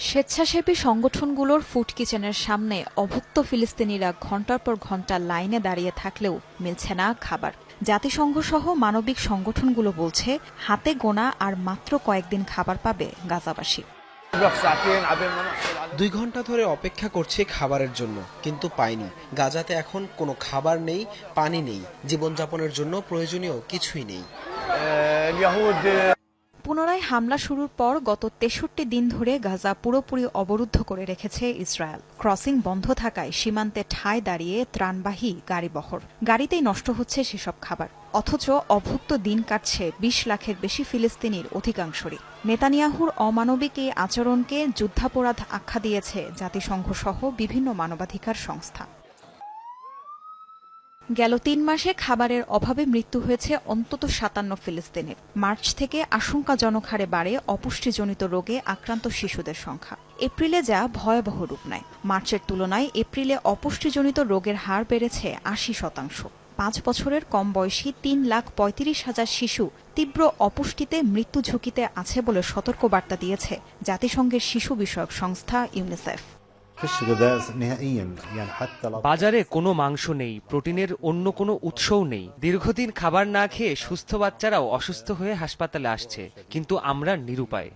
স্বেচ্ছাসেবী সংগঠনগুলোর ফুড কিচেনের সামনে অভুক্ত ফিলিস্তিনিরা ঘণ্টার পর ঘণ্টা লাইনে দাঁড়িয়ে থাকলেও মিলছে না খাবার। জাতিসংঘসহ মানবিক সংগঠনগুলো বলছে হাতে গোনা আর মাত্র কয়েকদিন খাবার পাবে গাজাবাসী। 2 ঘন্টা ধরে অপেক্ষা করছি খাবারের জন্য, কিন্তু পাইনি। গাজাতে এখন কোনো খাবার নেই, পানি নেই, জীবনযাপনের জন্য প্রয়োজনীয় কিছুই নেই। পুনরায় হামলা শুরুর পর গত 63 দিন ধরে গাজা পুরোপুরি অবরুদ্ধ করে রেখেছে ইসরায়েল। ক্রসিং বন্ধ থাকায় সীমান্তে ঠায় দাঁড়িয়ে ত্রাণবাহী গাড়িবহর। গাড়িতেই নষ্ট হচ্ছে সেসব খাবার। অথচ অভুক্ত দিন কাটছে 20 লাখের বেশি ফিলিস্তিনির অধিকাংশরই। নেতানিয়াহুর অমানবিক এই আচরণকে যুদ্ধাপরাধ আখ্যা দিয়েছে জাতিসংঘসহ বিভিন্ন মানবাধিকার সংস্থা। গেল 3 মাসে খাবারের অভাবে মৃত্যু হয়েছে অন্তত 57 ফিলিস্তিনির। মার্চ থেকে আশঙ্কাজনক হারে বাড়ে অপুষ্টিজনিত রোগে আক্রান্ত শিশুদের সংখ্যা। এপ্রিলে যা ভয়াবহ রূপ নেয়। মার্চের তুলনায় এপ্রিলে অপুষ্টিজনিত রোগের হার বেড়েছে 80%। 5 বছরের কম বয়সী 3,35,000 শিশু তীব্র অপুষ্টিতে মৃত্যু ঝুঁকিতে আছে বলে সতর্কবার্তা দিয়েছে জাতিসংঘের শিশু বিষয়ক সংস্থা ইউনিসেফ। বাজারে কোনো মাংস নেই, প্রোটিনের অন্য কোনো উৎসও নেই। দীর্ঘদিন খাবার না খেয়ে সুস্থ বাচ্চারাও অসুস্থ হয়ে হাসপাতালে আসছে, কিন্তু আমরা নিরুপায়।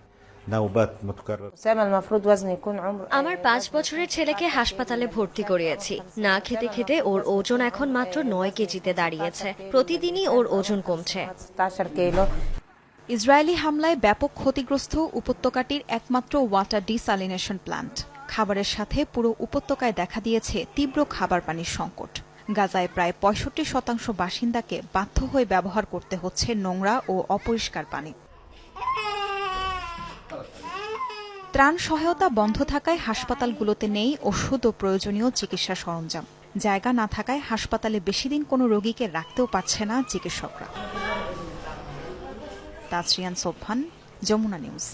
আমার 5 বছরের ছেলেকে হাসপাতালে ভর্তি করিয়েছি। না খেতে খেতে ওর ওজন এখন মাত্র 9 কেজিতে দাঁড়িয়েছে। প্রতিদিনই ওর ওজন কমছে। ইসরায়েলি হামলায় ব্যাপক ক্ষতিগ্রস্ত উপত্যকাটির একমাত্র ওয়াটার ডিসালিনেশন প্ল্যান্ট। খাবারের সাথে পুরো উপত্যকায় দেখা দিয়েছে তীব্র খাবার পানির সংকট। গাজায় প্রায় 65% বাসিন্দাকে বাধ্য হয়ে ব্যবহার করতে হচ্ছে নোংরা ও অপরিষ্কার পানি। ত্রাণ সহায়তা বন্ধ থাকায় হাসপাতালগুলোতে নেই ওষুধ ও প্রয়োজনীয় চিকিৎসা সরঞ্জাম। জায়গা না থাকায় হাসপাতালে বেশি দিন কোনো রোগীকে রাখতেও পারছে না চিকিৎসকরা। তাসরিয়ান সোবহান, যমুনা নিউজ।